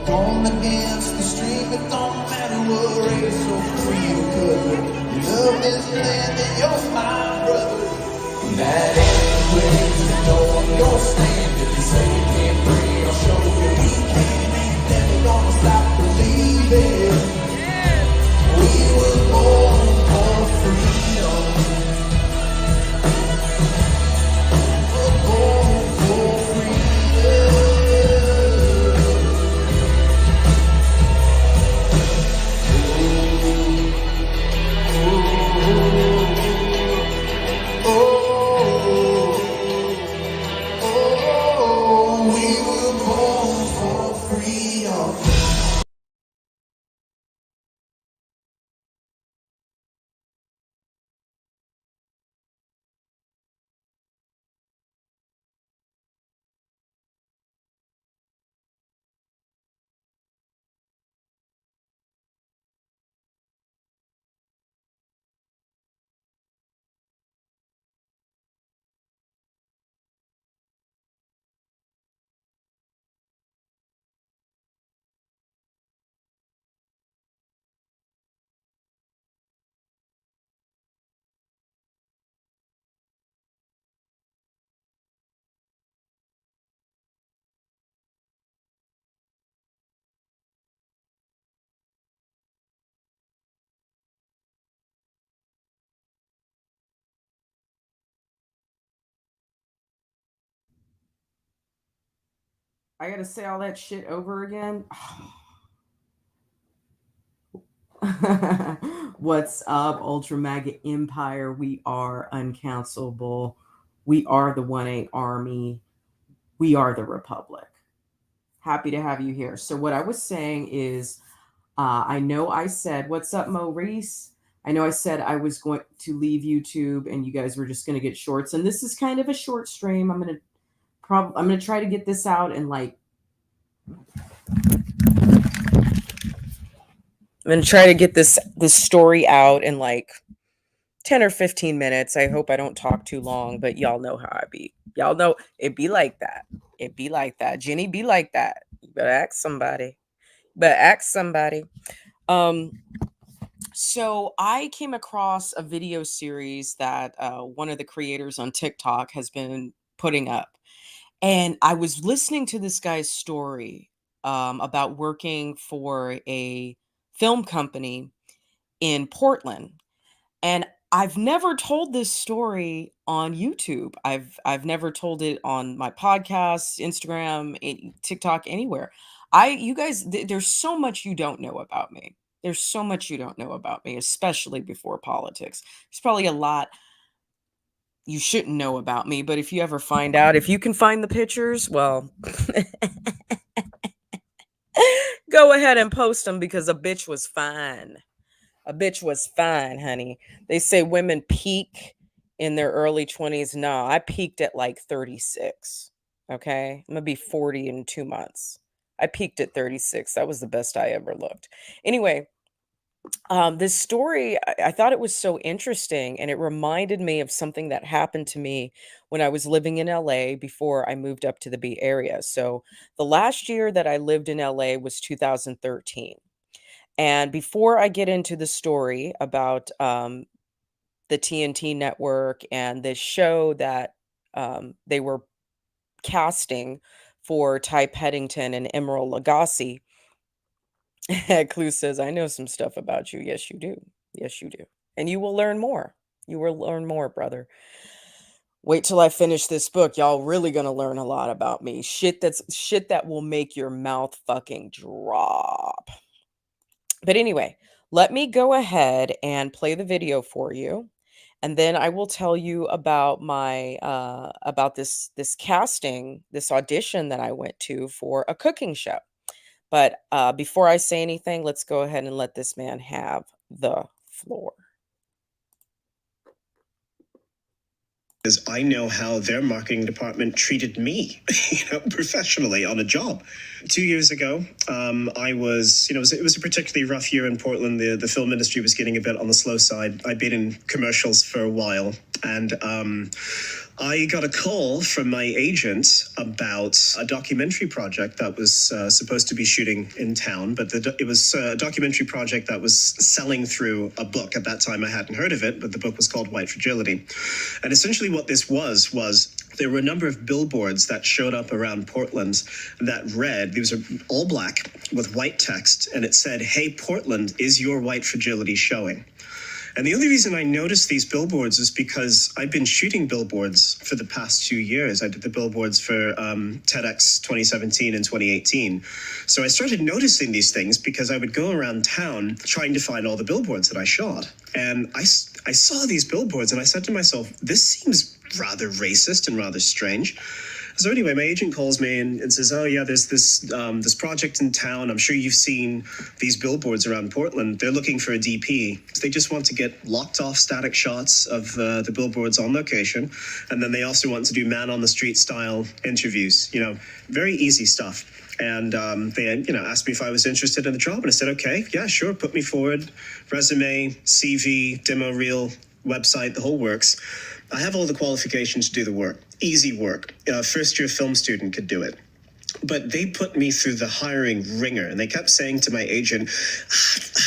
Thrown against the stream, it don't matter what race or creed or color. You love this land and you're my brother. And that ain't place to know your stand. If you say you can't breathe, I'll show you we can. Ain't never gonna stop believing. We were born for freedom. We're born for freedom. I gotta say all that shit over again. What's up, Ultra Mega Empire? We are uncancelable. We are the 1A Army. We are the Republic. Happy to have you here. So, what I was saying is, I know I said, what's up, Maurice? I know I said I was going to leave YouTube and you guys were just going to get shorts. And this is kind of a short stream. I'm going to try to get this out in like I'm going to try to get this story out in like 10 or 15 minutes. I hope I don't talk too long, but y'all know how I be. Y'all know it be like that. It be like that. Jenny be like that. You better ask somebody. Um so I came across a video series that one of the creators on TikTok has been putting up. And I was listening to this guy's story about working for a film company in Portland. And I've never told this story on YouTube. I've never told it on my podcast, Instagram, TikTok, anywhere. You guys, there's so much you don't know about me. There's so much you don't know about me, especially before politics. There's probably a lot you shouldn't know about me, but if you ever find out, if you can find the pictures, well, go ahead and post them because a bitch was fine. A bitch was fine, honey. They say women peak in their early 20s. No, I peaked at like 36. Okay. I'm going to be 40 in 2 months. I peaked at 36. That was the best I ever looked. Anyway, this story, I thought it was so interesting, and it reminded me of something that happened to me when I was living in LA before I moved up to the Bay Area. So, the last year that I lived in LA was 2013. And before I get into the story about the TNT network and this show that they were casting for Ty Pettington and Emeril Lagasse, Clue says, I know some stuff about you. Yes, you do. Yes, you do. And you will learn more. You will learn more, brother. Wait till I finish this book. Y'all really gonna learn a lot about me. Shit that will make your mouth fucking drop. But anyway, let me go ahead and play the video for you. And then I will tell you about my about this casting, this audition that I went to for a cooking show. But before I say anything, let's go ahead and let this man have the floor. Because I know how their marketing department treated me, professionally on a job. 2 years ago, I was, it was a particularly rough year in Portland. The film industry was getting a bit on the slow side. I'd been in commercials for a while, and I got a call from my agent about a documentary project that was supposed to be shooting in town, but it was a documentary project that was selling through a book. At that time, I hadn't heard of it, but the book was called White Fragility. And essentially what this was there were a number of billboards that showed up around Portland that read, these are all black with white text, and it said, "Hey, Portland, is your white fragility showing?" And the only reason I noticed these billboards is because I've been shooting billboards for the past 2 years. I did the billboards for TEDx 2017 and 2018. So I started noticing these things because I would go around town trying to find all the billboards that I shot. And I saw these billboards and I said to myself, this seems rather racist and rather strange. So anyway, my agent calls me and says, "Oh yeah, there's this project in town. I'm sure you've seen these billboards around Portland. They're looking for a DP. They just want to get locked off static shots of the billboards on location, and then they also want to do man on the street style interviews. You know, very easy stuff." And they asked me if I was interested in the job, and I said, "Okay, yeah, sure, put me forward. Resume, CV, demo reel, website, the whole works. I have all the qualifications to do the work. Easy work. First-year film student could do it." But they put me through the hiring ringer, and they kept saying to my agent,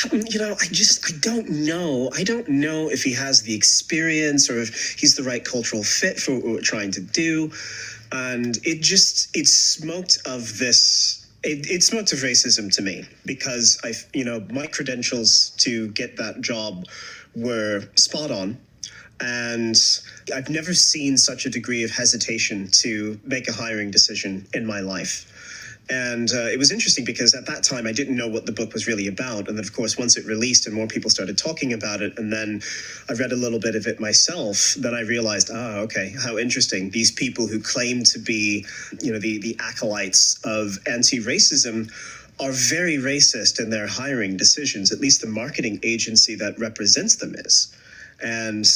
I don't know. I don't know if he has the experience or if he's the right cultural fit for what we're trying to do. And it smoked of this. It smoked of racism to me because my credentials to get that job were spot on. And I've never seen such a degree of hesitation to make a hiring decision in my life. And it was interesting because at that time I didn't know what the book was really about. And then, of course, once it released and more people started talking about it, and then I read a little bit of it myself, then I realized, okay, how interesting. These people who claim to be, the acolytes of anti-racism are very racist in their hiring decisions, at least the marketing agency that represents them is. And,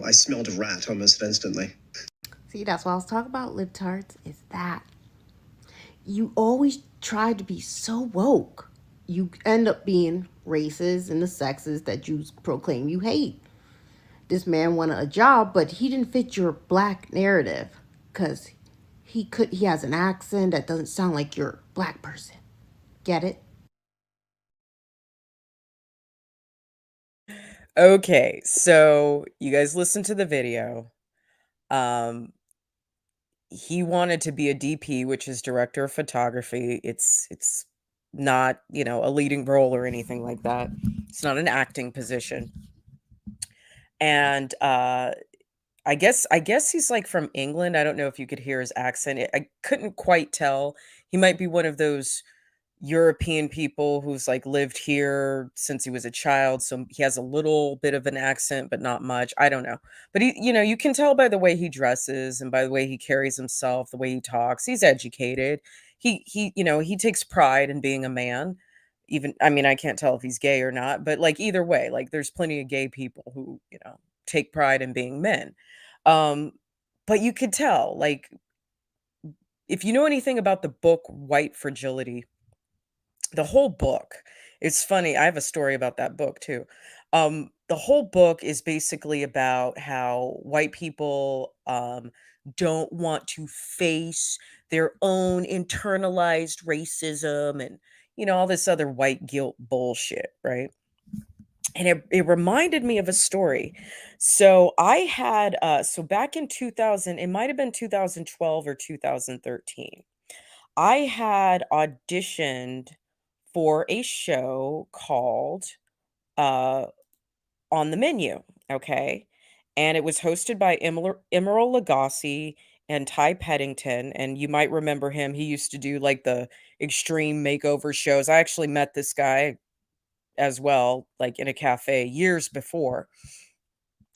I smelled a rat almost instantly. See, that's what I was talking about, libtards, is that you always try to be so woke. You end up being racist and the sexist that you proclaim you hate. This man wanted a job, but he didn't fit your black narrative because he has an accent that doesn't sound like your black person. Get it? Okay, so you guys listen to the video. He wanted to be a DP, which is director of photography. It's not, a leading role or anything like that. It's not an acting position. And I guess he's like from England. I don't know if you could hear his accent. I couldn't quite tell. He might be one of those European people who's like lived here since he was a child, so he has a little bit of an accent, but not much. I don't know. But you can tell by the way he dresses and by the way he carries himself, the way he talks. He's educated. He takes pride in being a man. Even I mean, I can't tell if he's gay or not, but like either way, like there's plenty of gay people who, take pride in being men. Um, but you could tell, like, if you know anything about the book White Fragility, the whole book, it's funny, I have a story about that book too. The whole book is basically about how white people don't want to face their own internalized racism and all this other white guilt bullshit, right? And it reminded me of a story. So I had so back in 2000, it might have been 2012 or 2013. I had auditioned for a show called uh On the Menu, okay? And it was hosted by Emeril Lagasse and Ty Pettington, and you might remember him. He used to do like the extreme makeover shows. I actually met this guy as well, like in a cafe years before.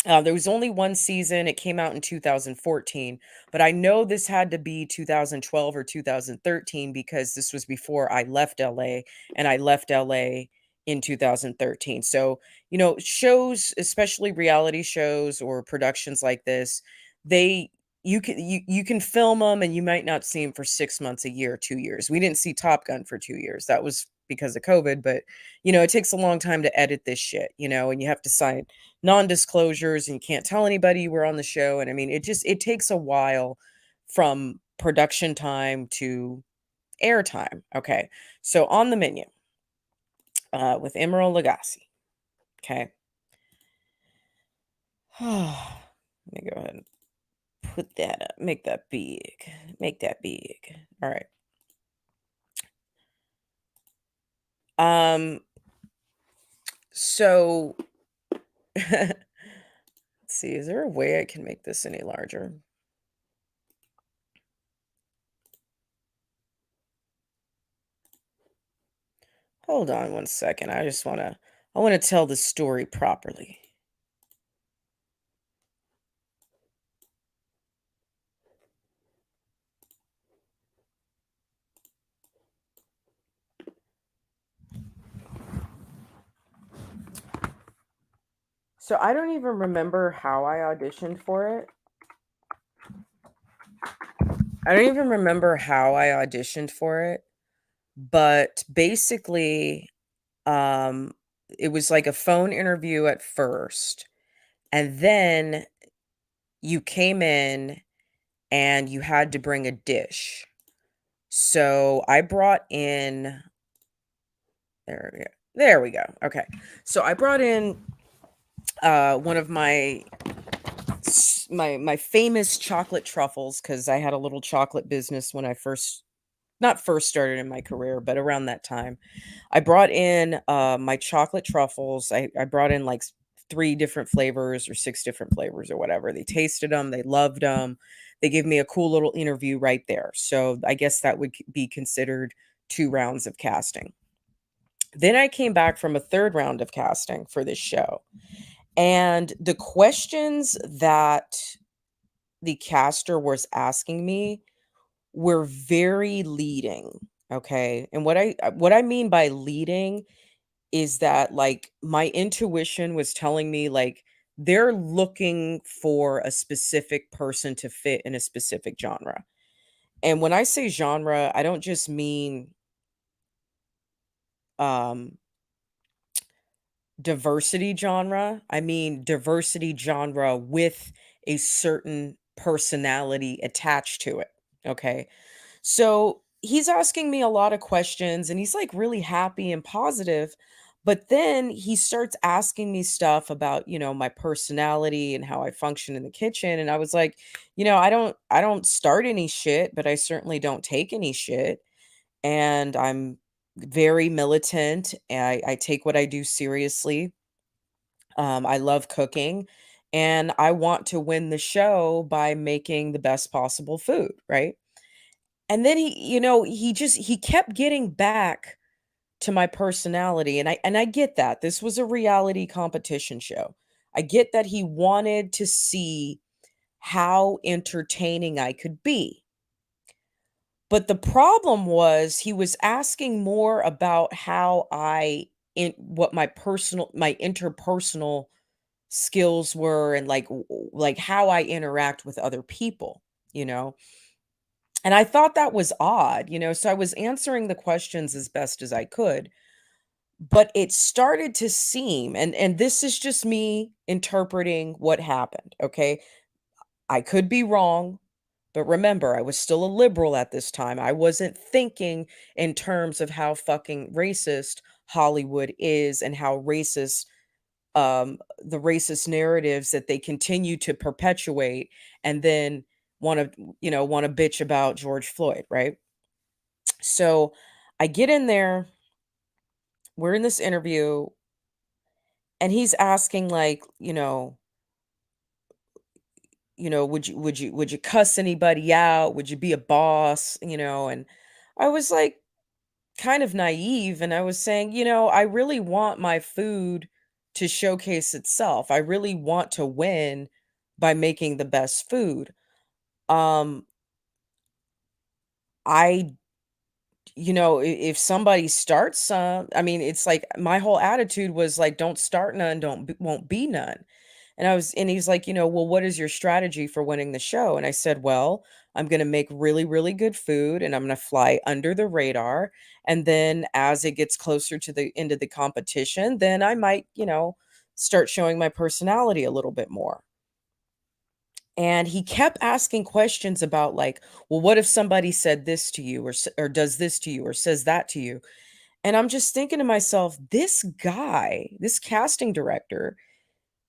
There was only one season. It came out in 2014, but I know this had to be 2012 or 2013 because this was before I left LA, and I left LA in 2013. So, shows, especially reality shows or productions like this, they you can film them and you might not see them for 6 months, a year, 2 years. We didn't see Top Gun for 2 years. That was because of COVID, but it takes a long time to edit this shit, and you have to sign non-disclosures and you can't tell anybody you were on the show. And I mean, it takes a while from production time to air time. Okay. So on the menu, with Emeril Lagasse. Okay. Let me go ahead and put that up. Make that big. Make that big. All right. So let's see, is there a way I can make this any larger? Hold on one second. I want to tell the story properly. So I don't even remember how I auditioned for it. I don't even remember how I auditioned for it, but basically, it was like a phone interview at first, and then you came in and you had to bring a dish. So I brought in, there we go. Okay. So I brought in one of my famous chocolate truffles, because I had a little chocolate business when I not first started in my career, but around that time. I brought in my chocolate truffles. I brought in like 3 different flavors or 6 different flavors or whatever. They tasted them. They loved them. They gave me a cool little interview right there. So I guess that would be considered 2 rounds of casting. Then I came back from a 3rd round of casting for this show. And the questions that the caster was asking me were very leading. Okay. And what I mean by leading is that, like, my intuition was telling me, like, they're looking for a specific person to fit in a specific genre. And when I say genre, I don't just mean um diversity genre. I mean diversity genre with a certain personality attached to it. Okay. So he's asking me a lot of questions and he's like really happy and positive. But then he starts asking me stuff about, my personality and how I function in the kitchen. And I was like, I don't start any shit, but I certainly don't take any shit. And I'm very militant. I take what I do seriously. I love cooking and I want to win the show by making the best possible food, right? And then he kept getting back to my personality, and I get that. This was a reality competition show. I get that he wanted to see how entertaining I could be. But the problem was he was asking more about how what my interpersonal skills were, and like how I interact with other people, you know? And I thought that was odd, so I was answering the questions as best as I could, but it started to seem, and this is just me interpreting what happened, okay? I could be wrong, but remember, I was still a liberal at this time. I wasn't thinking in terms of how fucking racist Hollywood is and how racist the racist narratives that they continue to perpetuate, and then want to bitch about George Floyd, right? So I get in there, we're in this interview, and he's asking, like, would you cuss anybody out? Would you be a boss? And I was like kind of naive, and I was saying, I really want my food to showcase itself. I really want to win by making the best food. Um I if somebody starts some, I mean, it's like my whole attitude was like, don't start none, won't be none. And he's like, well, what is your strategy for winning the show? And I said, well, I'm going to make really, really good food and I'm going to fly under the radar. And then as it gets closer to the end of the competition, then I might, start showing my personality a little bit more. And he kept asking questions about like, well, what if somebody said this to you or does this to you or says that to you? And I'm just thinking to myself, this guy, this casting director,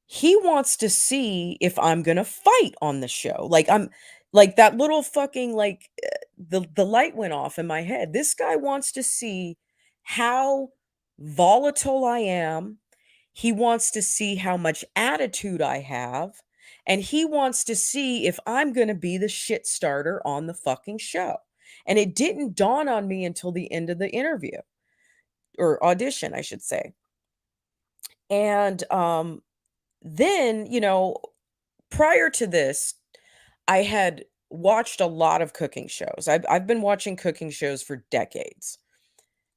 he wants to see if I'm gonna fight on the show. Like I'm like that little fucking like the light went off in my head. This guy wants to see how volatile I am. He wants to see how much attitude I have. And he wants to see if I'm gonna be the shit starter on the fucking show. And it didn't dawn on me until the end of the interview or audition, I should say. And then, prior to this, I had watched a lot of cooking shows. I've been watching cooking shows for decades.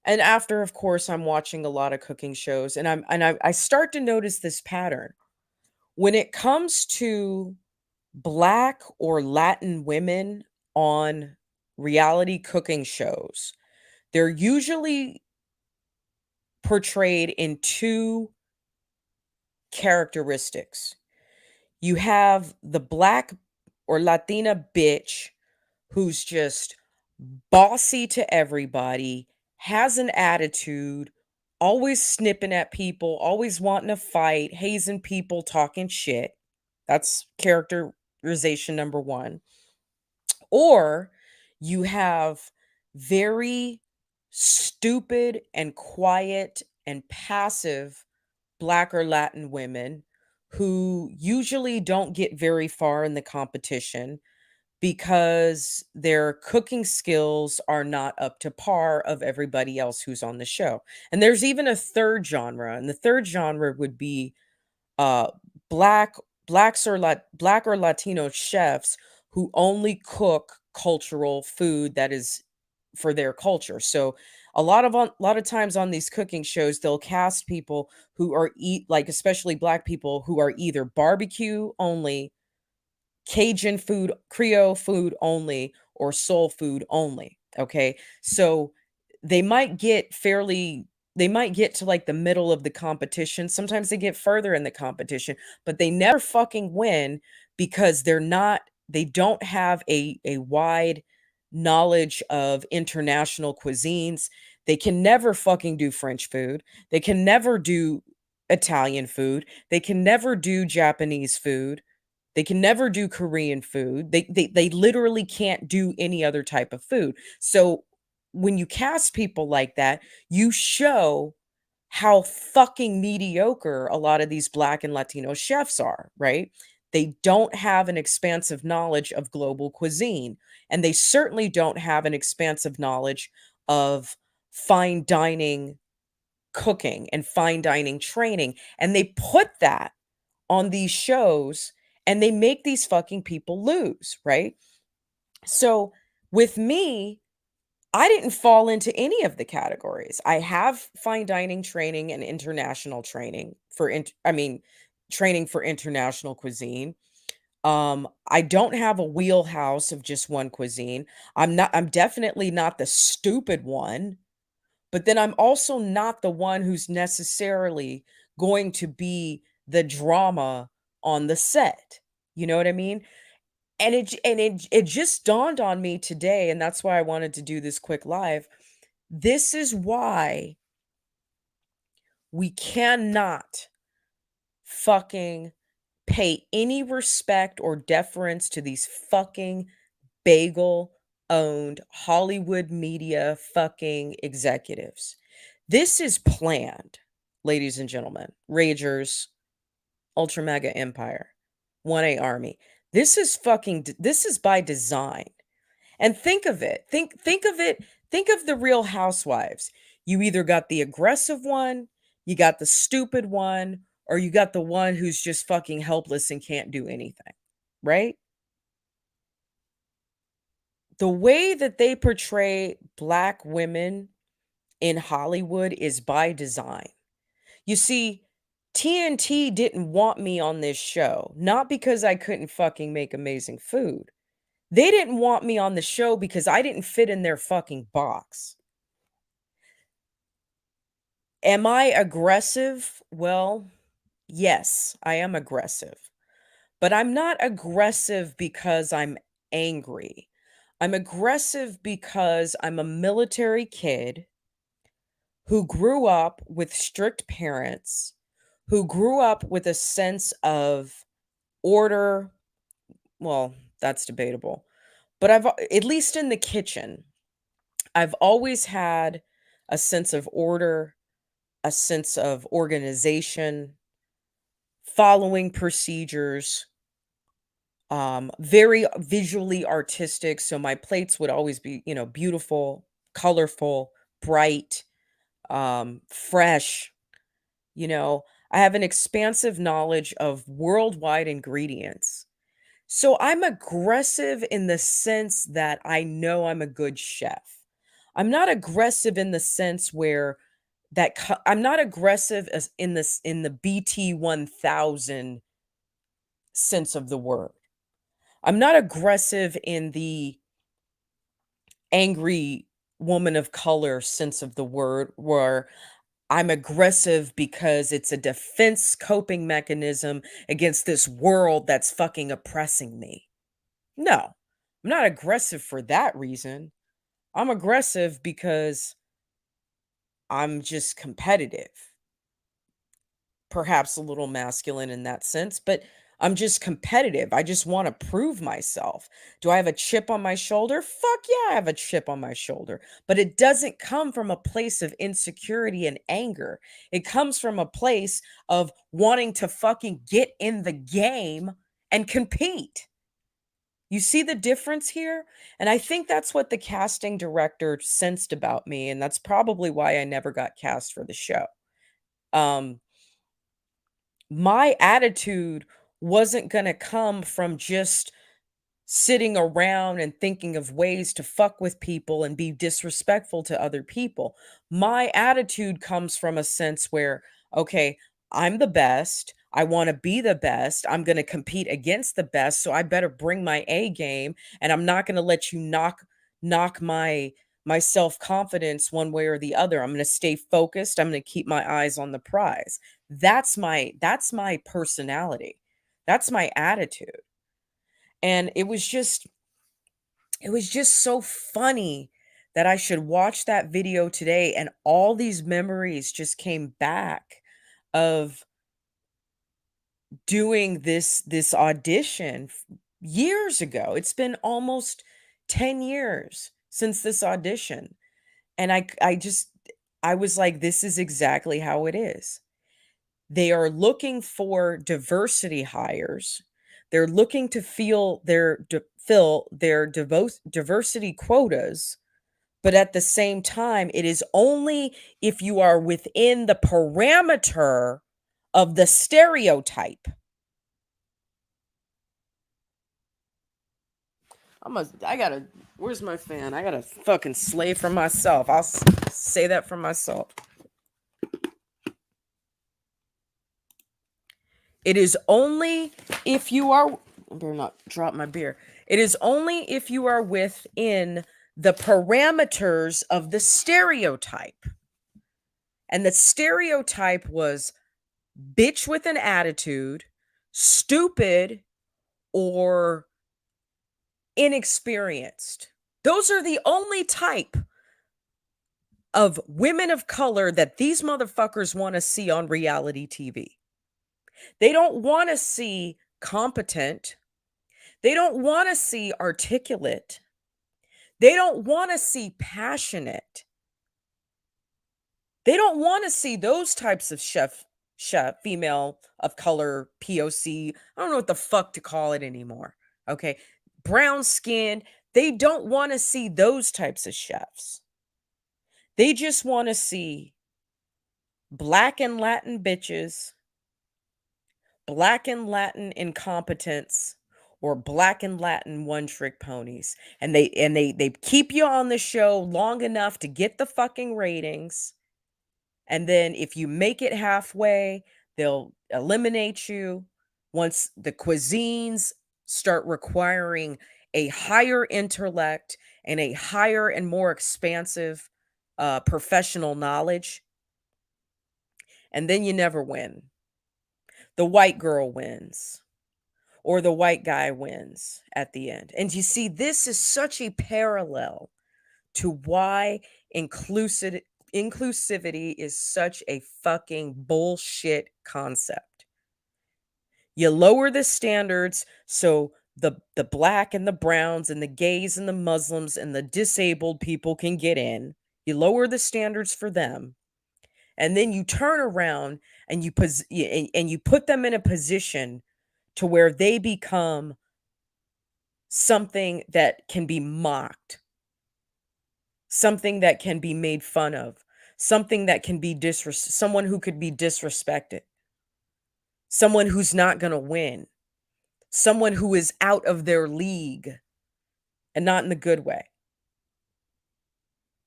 And after, of course, I'm watching a lot of cooking shows and I start to notice this pattern. When it comes to Black or Latin women on reality cooking shows, they're usually portrayed in two characteristics. You have the Black or Latina bitch who's just bossy to everybody, has an attitude, always snipping at people, always wanting to fight, hazing people, talking shit. That's characterization number one. Or you have very stupid and quiet and passive Black or Latin women who usually don't get very far in the competition because their cooking skills are not up to par of everybody else who's on the show. And there's even a third genre, and the third genre would be uh black black or Latino chefs who only cook cultural food that is for their culture. So a lot of times on these cooking shows they'll cast people who are eat like especially Black people who are either barbecue only, Cajun food, Creole food only, or soul food only. Okay. So they might get fairly, they might get to like the middle of the competition. Sometimes they get further in the competition, but they never fucking win because they don't have a wide knowledge of international cuisines. They can never fucking do French food. They can never do Italian food. They can never do Japanese food. They can never do Korean food. They literally can't do any other type of food. So when you cast people like that, you show how fucking mediocre a lot of these Black and Latino chefs are, right? They don't have an expansive knowledge of global cuisine, and they certainly don't have an expansive knowledge of fine dining cooking and fine dining training. And they put that on these shows and they make these fucking people lose, right? So with me, I didn't fall into any of the categories. I have fine dining training and international training for training for international cuisine. I don't have a wheelhouse of just one cuisine. I'm definitely not the stupid one, but then I'm also not the one who's necessarily going to be the drama on the set. You know what I mean? And it just dawned on me today, and that's why I wanted to do this quick live. This is why we cannot fucking pay any respect or deference to these fucking bagel owned Hollywood media fucking executives. This is planned, ladies and gentlemen, Ragers, Ultra Mega Empire, 1A Army. This is by design. And think of it. Think of it. Think of the Real Housewives. You either got the aggressive one, you got the stupid one, or you got the one who's just fucking helpless and can't do anything. Right? The way that they portray Black women in Hollywood is by design. You see, TNT didn't want me on this show, not because I couldn't fucking make amazing food. They didn't want me on the show because I didn't fit in their fucking box. Am I aggressive? Well, yes, I am aggressive. But I'm not aggressive because I'm angry. I'm aggressive because I'm a military kid who grew up with strict parents, who grew up with a sense of order. Well, that's debatable. But at least in the kitchen, I've always had a sense of order, a sense of organization, following procedures, very visually artistic. So my plates would always be, beautiful, colorful, bright, fresh. You know, I have an expansive knowledge of worldwide ingredients. So I'm aggressive in the sense that I know I'm a good chef. I'm not aggressive in the sense where I'm not aggressive as in the BT 1000 sense of the word. I'm not aggressive in the angry woman of color sense of the word, where I'm aggressive because it's a defense coping mechanism against this world that's fucking oppressing me. No, I'm not aggressive for that reason. I'm aggressive because I'm just competitive. Perhaps a little masculine in that sense, but I'm just competitive. I just want to prove myself. Do I have a chip on my shoulder? Fuck yeah, I have a chip on my shoulder. But it doesn't come from a place of insecurity and anger. It comes from a place of wanting to fucking get in the game and compete. You see the difference here? And I think that's what the casting director sensed about me. And that's probably why I never got cast for the show. Um, my attitude wasn't going to come from just sitting around and thinking of ways to fuck with people and be disrespectful to other people. My attitude comes from a sense where, okay, I'm the best. I want to be the best. I'm going to compete against the best, so I better bring my A game, and I'm not going to let you knock my self-confidence one way or the other. I'm going to stay focused. I'm going to keep my eyes on the prize. That's my personality. That's my attitude. And it was just so funny that I should watch that video today and all these memories just came back of doing this audition years ago. It's been almost 10 years since this audition. And I was like, this is exactly how it is. They are looking for diversity hires. They're looking to fill their diversity quotas, but at the same time, it is only if you are within the parameter of the stereotype. Where's my fan? I gotta fucking slay for myself. I'll say that for myself. It is only if you are, I better not drop my beer. It is only if you are within the parameters of the stereotype. And the stereotype was bitch with an attitude, stupid, or inexperienced. Those are the only type of women of color that these motherfuckers want to see on reality TV. They don't want to see competent. They don't want to see articulate. They don't want to see passionate. They don't want to see those types of chef, female of color, POC. I don't know what the fuck to call it anymore. Okay. Brown skinned. They don't want to see those types of chefs. They just want to see black and Latin bitches, black and Latin incompetence, or black and Latin one trick ponies. And they keep you on the show long enough to get the fucking ratings. And then if you make it halfway, they'll eliminate you. Once the cuisines start requiring a higher intellect and a higher and more expansive professional knowledge, and then you never win. The white girl wins, or the white guy wins at the end. And you see, this is such a parallel to why inclusivity is such a fucking bullshit concept. You lower the standards so the black and the browns and the gays and the Muslims and the disabled people can get in. You lower the standards for them, and then you turn around and you put them in a position to where they become something that can be mocked, something that can be made fun of, something that can be someone who could be disrespected, someone who's not going to win, someone who is out of their league, and not in the good way.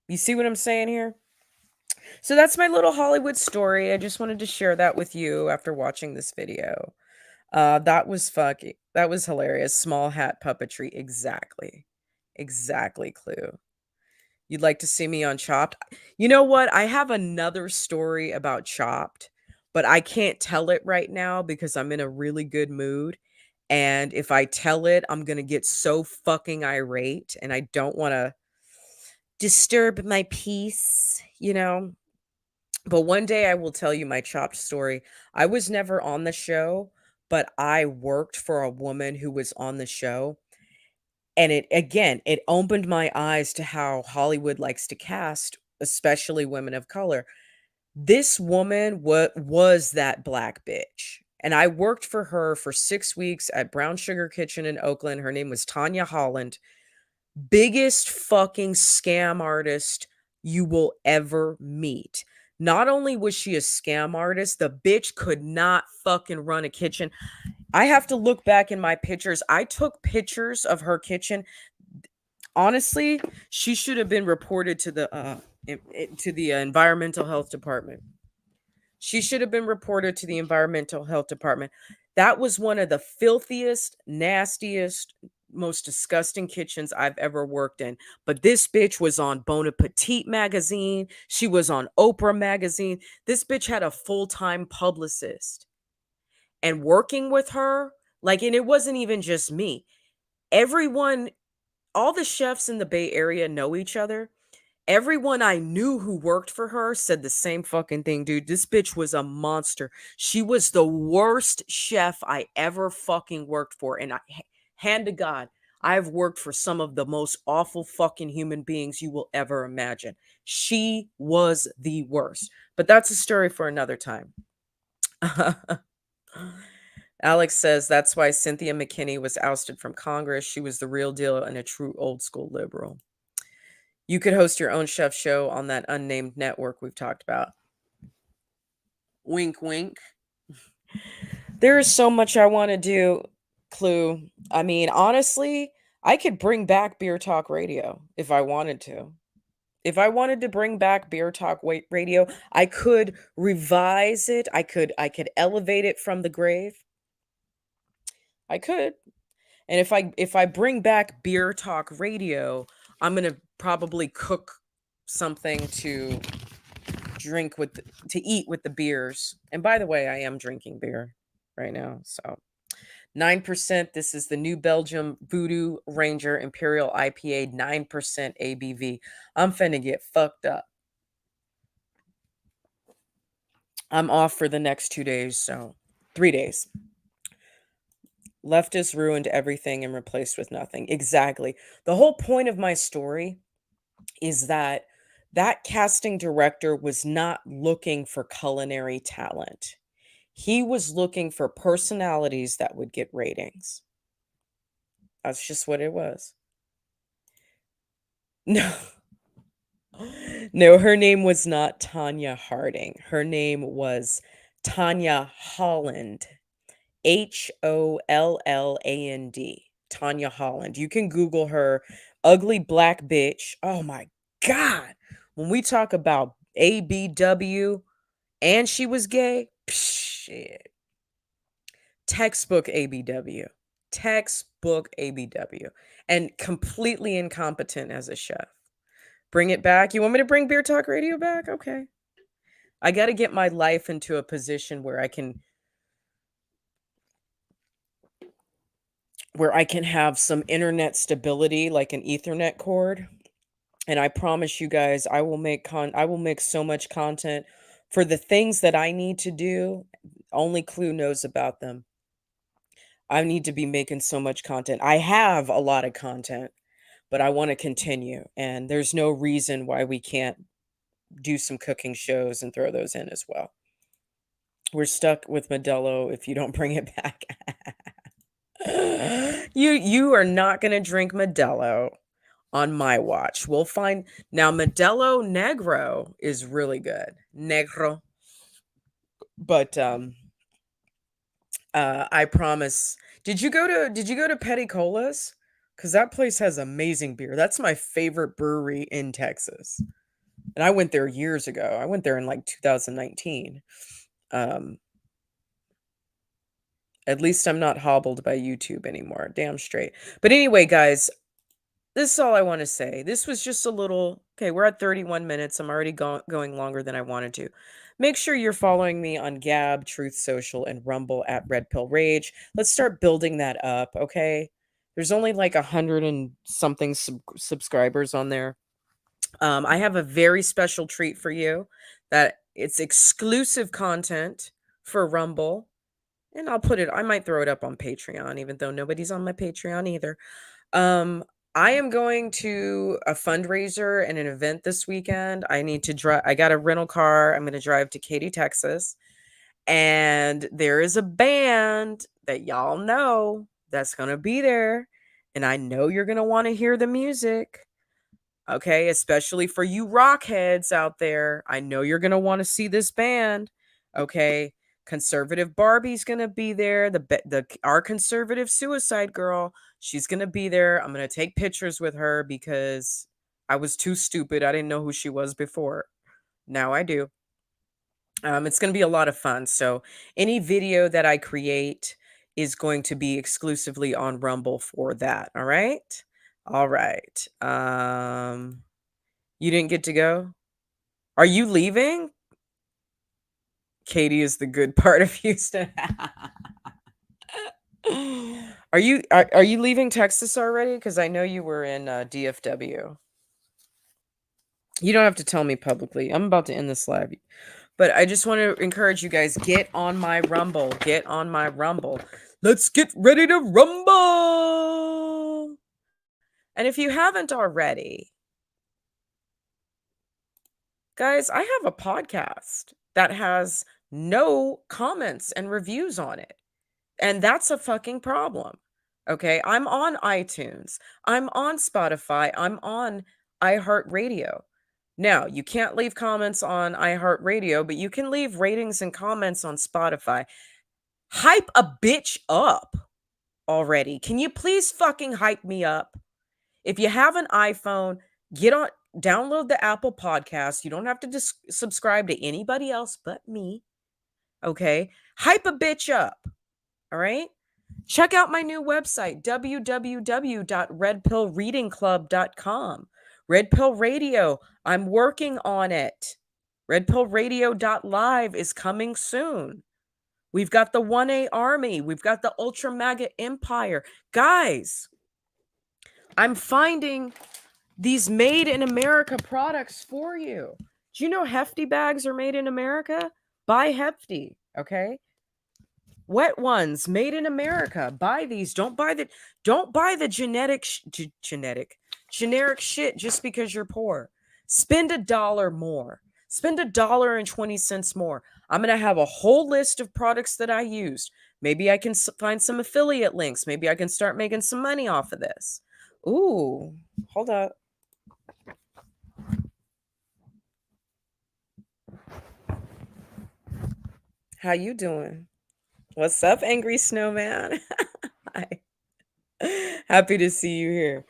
You see what I'm saying here? So that's my little Hollywood story. I just wanted to share that with you after watching this video. That was fucking, that was hilarious. Small hat puppetry. Exactly. Exactly, Clue. You'd like to see me on Chopped? You know what? I have another story about Chopped, but I can't tell it right now because I'm in a really good mood. And if I tell it, I'm going to get so fucking irate, and I don't want to disturb my peace, you know? But one day I will tell you my Chopped story. I was never on the show, but I worked for a woman who was on the show. And it opened my eyes to how Hollywood likes to cast, especially women of color. This woman was that black bitch. And I worked for her for 6 weeks at Brown Sugar Kitchen in Oakland. Her name was Tanya Holland. Biggest fucking scam artist you will ever meet. Not only was she a scam artist, the bitch could not fucking run a kitchen. I have to look back in my pictures. I took pictures of her kitchen. Honestly, she should have been reported to the environmental health department. She should have been reported to the environmental health department. That was one of the filthiest, nastiest, most disgusting kitchens I've ever worked in. But this bitch was on Bon Appetit magazine. She was on Oprah magazine. This bitch had a full-time publicist. And working with her, like, and it wasn't even just me. Everyone, all the chefs in the Bay Area know each other. Everyone I knew who worked for her said the same fucking thing, dude. This bitch was a monster. She was the worst chef I ever fucking worked for. And hand to God, I've worked for some of the most awful fucking human beings you will ever imagine. She was the worst. But that's a story for another time. Alex says that's why Cynthia McKinney was ousted from Congress. She was the real deal and a true old school liberal. You could host your own chef show on that unnamed network we've talked about. Wink, wink. There is so much I want to do, Clue. I mean, honestly, I could bring back Beer Talk Radio if I wanted to. If I wanted to bring back Beer Talk Radio, I could revise it. I could elevate it from the grave. I could. And if I bring back Beer Talk Radio, I'm going to probably cook something to drink with to eat with the beers. And by the way, I am drinking beer right now. So 9%. This is the New Belgium Voodoo Ranger Imperial IPA, 9% ABV. I'm finna get fucked up. I'm off for the next 2 days, so 3 days. Leftists ruined everything and replaced with nothing. Exactly. The whole point of my story is that casting director was not looking for culinary talent. He was looking for personalities that would get ratings. That's just what it was. No. No, her name was not Tanya Harding. Her name was Tanya Holland. Holland. Tanya Holland. You can Google her. Ugly black bitch. Oh my God. When we talk about ABW and she was gay, shit. Textbook ABW. Textbook. book ABW and completely incompetent as a chef. Bring it back. You want me to bring Beer Talk Radio back? Okay. I got to get my life into a position where I can have some internet stability, like an Ethernet cord. And I promise you guys, I will make so much content for the things that I need to do. Only Clue knows about them. I need to be making so much content. I have a lot of content, but I want to continue. And there's no reason why we can't do some cooking shows and throw those in as well. We're stuck with Modelo if you don't bring it back. You are not going to drink Modelo on my watch. We'll find now. Modelo Negro is really good. Negro. But I promise. Did you go to Petticolas? Because that place has amazing beer. That's my favorite brewery in Texas. And I went there years ago. I went there in like 2019. At least I'm not hobbled by YouTube anymore. Damn straight. But anyway, guys, this is all I want to say. This was just a little, okay, we're at 31 minutes. I'm already going longer than I wanted to. Make sure you're following me on Gab, Truth Social, and Rumble at Red Pill Rage. Let's start building that up, okay? There's only like 100 and something subscribers on there. I have a very special treat for you that it's exclusive content for Rumble. And I might throw it up on Patreon, even though nobody's on my Patreon either. I am going to a fundraiser and an event this weekend. I need to drive. I got a rental car. I'm going to drive to Katy, Texas. And there is a band that y'all know that's going to be there. And I know you're going to want to hear the music. Okay, especially for you rock heads out there. I know you're going to want to see this band. Okay. Conservative Barbie's gonna be there. Our conservative suicide girl, she's gonna be there. I'm gonna take pictures with her because I was too stupid. I didn't know who she was before. Now I do. It's gonna be a lot of fun. So any video that I create is going to be exclusively on Rumble for that. All right. All right. You didn't get to go? Are you leaving? Katy is the good part of Houston. Are you leaving Texas already? Because I know you were in DFW. You don't have to tell me publicly. I'm about to end this live. But I just want to encourage you guys, get on my Rumble. Get on my Rumble. Let's get ready to rumble. And if you haven't already, guys, I have a podcast that has no comments and reviews on it. And that's a fucking problem. Okay. I'm on iTunes. I'm on Spotify. I'm on iHeartRadio. Now, you can't leave comments on iHeartRadio, but you can leave ratings and comments on Spotify. Hype a bitch up already. Can you please fucking hype me up? If you have an iPhone, download the Apple Podcast. You don't have to subscribe to anybody else but me. Okay. Hype a bitch up. All right. Check out my new website, www.redpillreadingclub.com. Red Pill Radio, I'm working on it. Redpillradio.live is coming soon. We've got the 1A Army. We've got the Ultra MAGA Empire. Guys, I'm finding these made in America products for you. Do you know Hefty bags are made in America? Buy Hefty, okay? Wet ones made in America. Buy these. Don't buy the generic shit just because you're poor. Spend $1 more. Spend $1.20 more. I'm going to have a whole list of products that I used. Maybe I can find some affiliate links. Maybe I can start making some money off of this. Ooh, hold up. How you doing? What's up, Angry Snowman? Hi. Happy to see you here.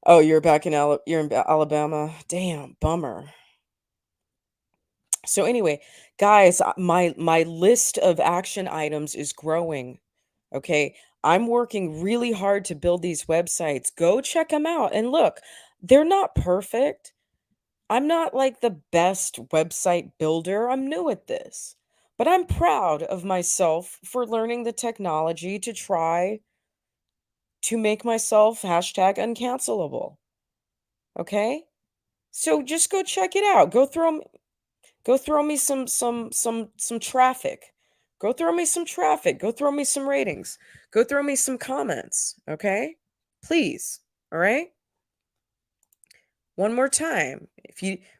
Oh, you're back in Alabama. Damn, bummer. So anyway, guys, my list of action items is growing. Okay, I'm working really hard to build these websites. Go check them out. And look, they're not perfect. I'm not like the best website builder. I'm new at this. But I'm proud of myself for learning the technology to try to make myself hashtag uncancelable. Okay? So just go check it out. Go throw me some traffic. Go throw me some traffic. Go throw me some ratings. Go throw me some comments, okay? Please. All right? One more time.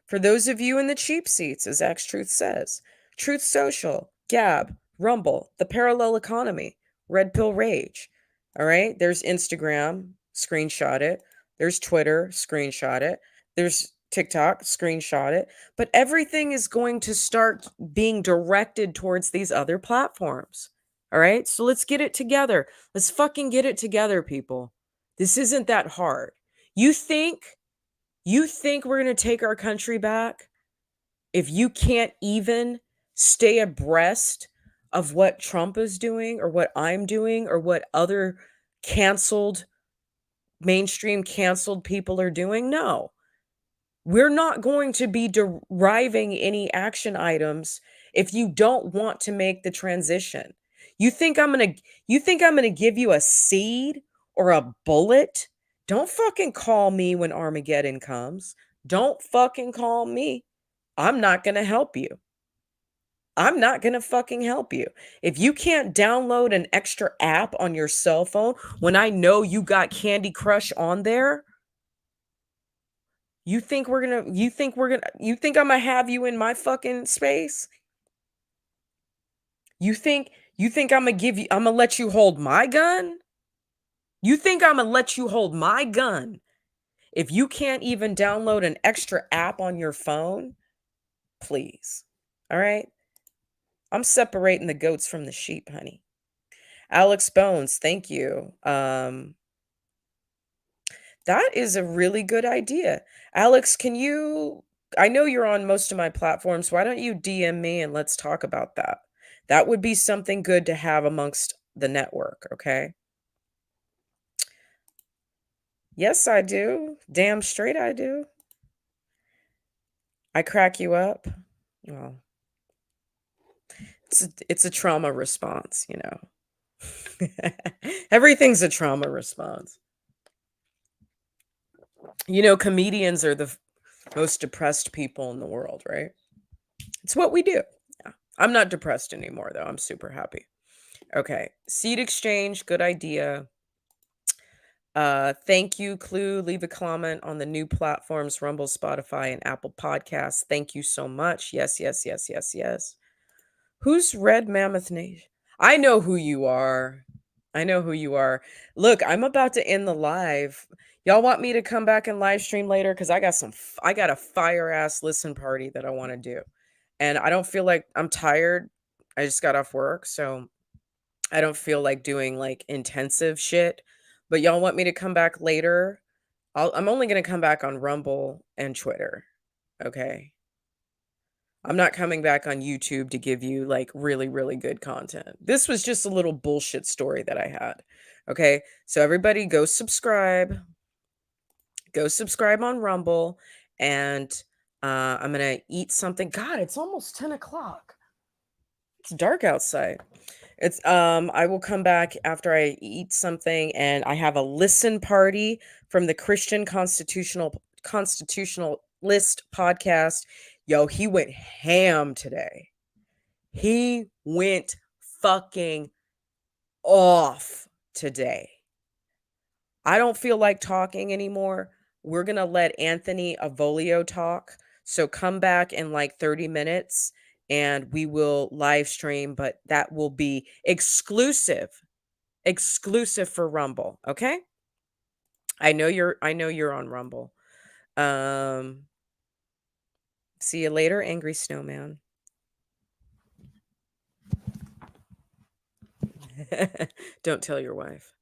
For those of you in the cheap seats, as X Truth says, Truth Social, Gab, Rumble, the Parallel Economy, Red Pill Rage. All right? There's Instagram, screenshot it. There's Twitter, screenshot it. There's TikTok, screenshot it. But everything is going to start being directed towards these other platforms. All right? So let's get it together. Let's fucking get it together, people. This isn't that hard. You think we're going to take our country back if you can't even stay abreast of what Trump is doing or what I'm doing or what other mainstream canceled people are doing? No. We're not going to be deriving any action items if you don't want to make the transition. You think I'm going to give you a seed or a bullet? Don't fucking call me when Armageddon comes. Don't fucking call me. I'm not going to help you. I'm not going to fucking help you. If you can't download an extra app on your cell phone when I know you got Candy Crush on there, you think I'm going to have you in my fucking space? You think I'm going to let you hold my gun? You think I'm going to let you hold my gun if you can't even download an extra app on your phone? Please. All right? I'm separating the goats from the sheep, honey. Alex Bones, thank you. That is a really good idea. Alex, I know you're on most of my platforms. Why don't you DM me and let's talk about that? That would be something good to have amongst the network, okay? Yes, I do. Damn straight I do. I crack you up. Well, it's a trauma response, you know. Everything's a trauma response. You know, comedians are the most depressed people in the world, right? It's what we do. Yeah. I'm not depressed anymore, though. I'm super happy. Okay. Seed exchange, good idea. Thank you, Clue. Leave a comment on the new platforms, Rumble, Spotify, and Apple Podcasts. Thank you so much. Yes, yes, yes, yes, yes. Who's Red Mammoth Nation? I know who you are. I know who you are. Look, I'm about to end the live. Y'all want me to come back and live stream later? Because I got a fire ass listen party that I want to do. And I don't feel like I'm tired. I just got off work. So I don't feel like doing like intensive shit. But y'all want me to come back later? I'm only going to come back on Rumble and Twitter. Okay. I'm not coming back on YouTube to give you like really, really good content. This was just a little bullshit story that I had. Okay. So everybody go subscribe. Go subscribe on Rumble. And I'm going to eat something. God, it's almost 10 o'clock. It's dark outside. I will come back after I eat something and I have a listen party from the Christian Constitutionalist podcast. Yo, he went ham today. He went fucking off today. I don't feel like talking anymore. We're going to let Anthony Avolio talk. So come back in like 30 minutes and we will live stream, but that will be exclusive for Rumble, okay? I know you're on Rumble. See you later, Angry Snowman. Don't tell your wife.